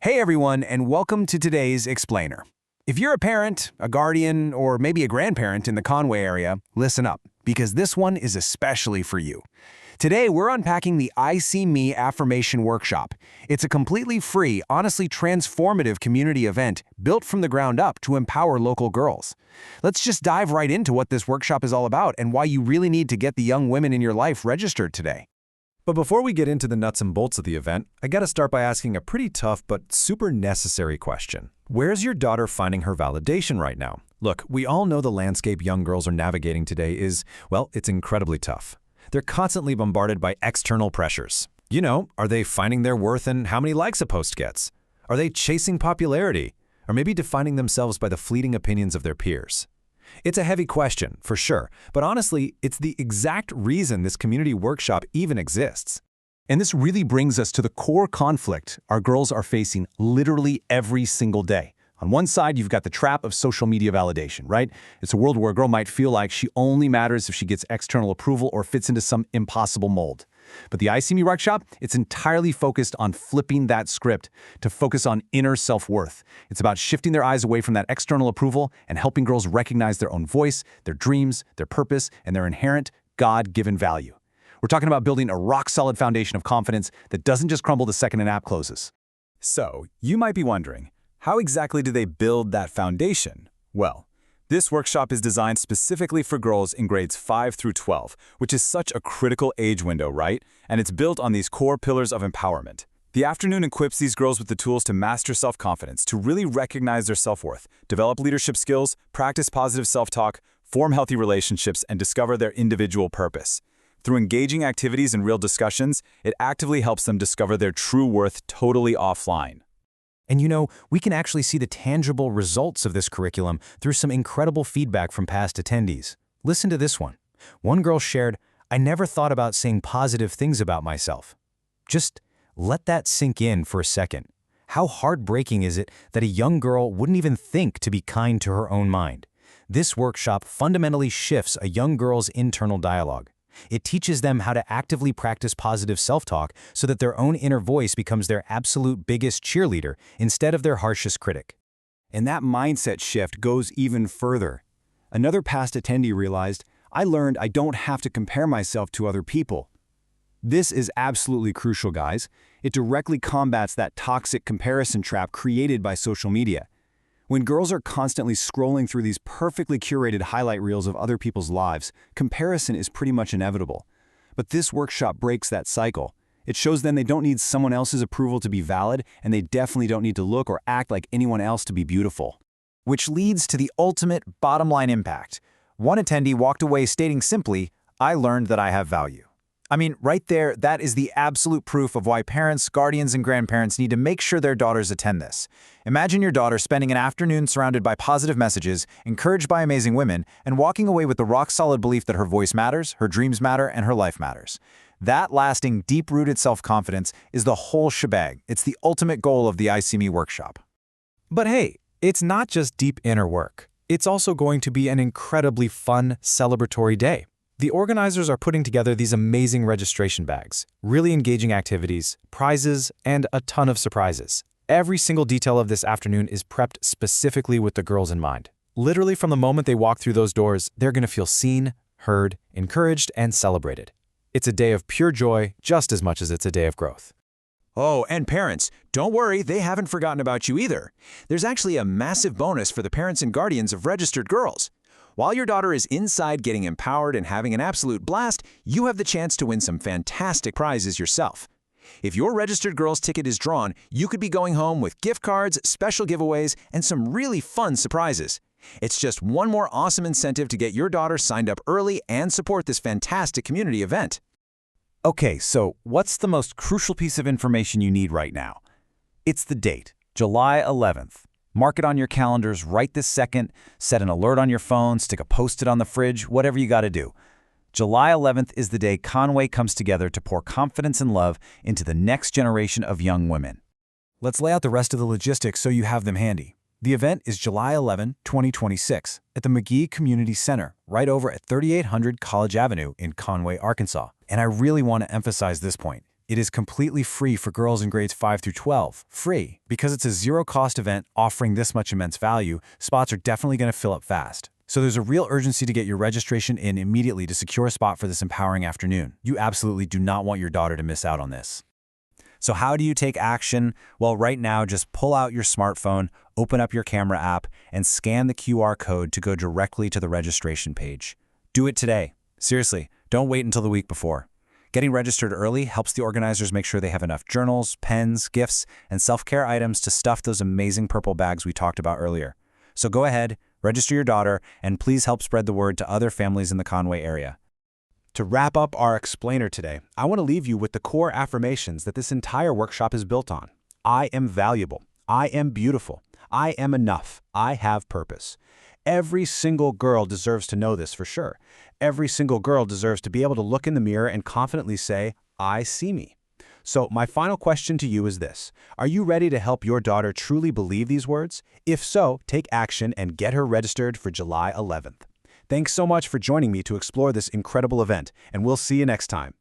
Hey everyone, and welcome to today's Explainer. If you're a parent, a guardian, or maybe a grandparent in the Conway area, listen up, because this one is especially for you. Today, we're unpacking the I See Me Affirmation Workshop. It's a completely free, honestly transformative community event built from the ground up to empower local girls. Let's just dive right into what this workshop is all about and why you really need to get the young women in your life registered today. But before we get into the nuts and bolts of the event, I gotta start by asking a pretty tough but super necessary question. Where's your daughter finding her validation right now? Look, we all know the landscape young girls are navigating today is, well, it's incredibly tough. They're constantly bombarded by external pressures. You know, are they finding their worth in how many likes a post gets? Are they chasing popularity? Or maybe defining themselves by the fleeting opinions of their peers? It's a heavy question, for sure, but honestly, it's the exact reason this community workshop even exists. And this really brings us to the core conflict our girls are facing literally every single day. On one side, you've got the trap of social media validation, right? It's a world where a girl might feel like she only matters if she gets external approval or fits into some impossible mold. But the I See Me Workshop, it's entirely focused on flipping that script to focus on inner self-worth. It's about shifting their eyes away from that external approval and helping girls recognize their own voice, their dreams, their purpose, and their inherent God-given value. We're talking about building a rock-solid foundation of confidence that doesn't just crumble the second an app closes. So, you might be wondering, how exactly do they build that foundation? Well, this workshop is designed specifically for girls in grades 5 through 12, which is such a critical age window, right? And it's built on these core pillars of empowerment. The afternoon equips these girls with the tools to master self-confidence, to really recognize their self-worth, develop leadership skills, practice positive self-talk, form healthy relationships, and discover their individual purpose. Through engaging activities and real discussions, it actively helps them discover their true worth totally offline. And you know, we can actually see the tangible results of this curriculum through some incredible feedback from past attendees. Listen to this one. One girl shared, "I never thought about saying positive things about myself." Just let that sink in for a second. How heartbreaking is it that a young girl wouldn't even think to be kind to her own mind? This workshop fundamentally shifts a young girl's internal dialogue. It teaches them how to actively practice positive self-talk so that their own inner voice becomes their absolute biggest cheerleader instead of their harshest critic. And that mindset shift goes even further. Another past attendee realized, "I learned I don't have to compare myself to other people." This is absolutely crucial, guys. It directly combats that toxic comparison trap created by social media. When girls are constantly scrolling through these perfectly curated highlight reels of other people's lives, comparison is pretty much inevitable. But this workshop breaks that cycle. It shows them they don't need someone else's approval to be valid, and they definitely don't need to look or act like anyone else to be beautiful. Which leads to the ultimate bottom line impact. One attendee walked away stating simply, "I learned that I have value." I mean, right there, that is the absolute proof of why parents, guardians, and grandparents need to make sure their daughters attend this. Imagine your daughter spending an afternoon surrounded by positive messages, encouraged by amazing women, and walking away with the rock-solid belief that her voice matters, her dreams matter, and her life matters. That lasting, deep-rooted self-confidence is the whole shebang. It's the ultimate goal of the I See Me workshop. But hey, it's not just deep inner work. It's also going to be an incredibly fun, celebratory day. The organizers are putting together these amazing registration bags, really engaging activities, prizes, and a ton of surprises. Every single detail of this afternoon is prepped specifically with the girls in mind. Literally from the moment they walk through those doors, they're going to feel seen, heard, encouraged, and celebrated. It's a day of pure joy just as much as it's a day of growth. Oh, and parents, don't worry, they haven't forgotten about you either. There's actually a massive bonus for the parents and guardians of registered girls. While your daughter is inside getting empowered and having an absolute blast, you have the chance to win some fantastic prizes yourself. If your registered girls ticket is drawn, you could be going home with gift cards, special giveaways, and some really fun surprises. It's just one more awesome incentive to get your daughter signed up early and support this fantastic community event. Okay, so what's the most crucial piece of information you need right now? It's the date, July 11th. Mark it on your calendars right this second, set an alert on your phone, stick a post-it on the fridge, whatever you got to do. July 11th is the day Conway comes together to pour confidence and love into the next generation of young women. Let's lay out the rest of the logistics so you have them handy. The event is July 11, 2026, at the McGee Community Center, right over at 3800 College Avenue in Conway, Arkansas. And I really want to emphasize this point. It is completely free for girls in grades 5 through 12. Free. Because it's a zero-cost event offering this much immense value, spots are definitely going to fill up fast. So there's a real urgency to get your registration in immediately to secure a spot for this empowering afternoon. You absolutely do not want your daughter to miss out on this. So how do you take action? Well, right now, just pull out your smartphone, open up your camera app, and scan the QR code to go directly to the registration page. Do it today. Seriously, don't wait until the week before. Getting registered early helps the organizers make sure they have enough journals, pens, gifts, and self-care items to stuff those amazing purple bags we talked about earlier. So go ahead, register your daughter, and please help spread the word to other families in the Conway area. To wrap up our explainer today, I want to leave you with the core affirmations that this entire workshop is built on. I am valuable. I am beautiful. I am enough. I have purpose. Every single girl deserves to know this for sure. Every single girl deserves to be able to look in the mirror and confidently say, I see me. So my final question to you is this. Are you ready to help your daughter truly believe these words? If so, take action and get her registered for July 11th. Thanks so much for joining me to explore this incredible event, and we'll see you next time.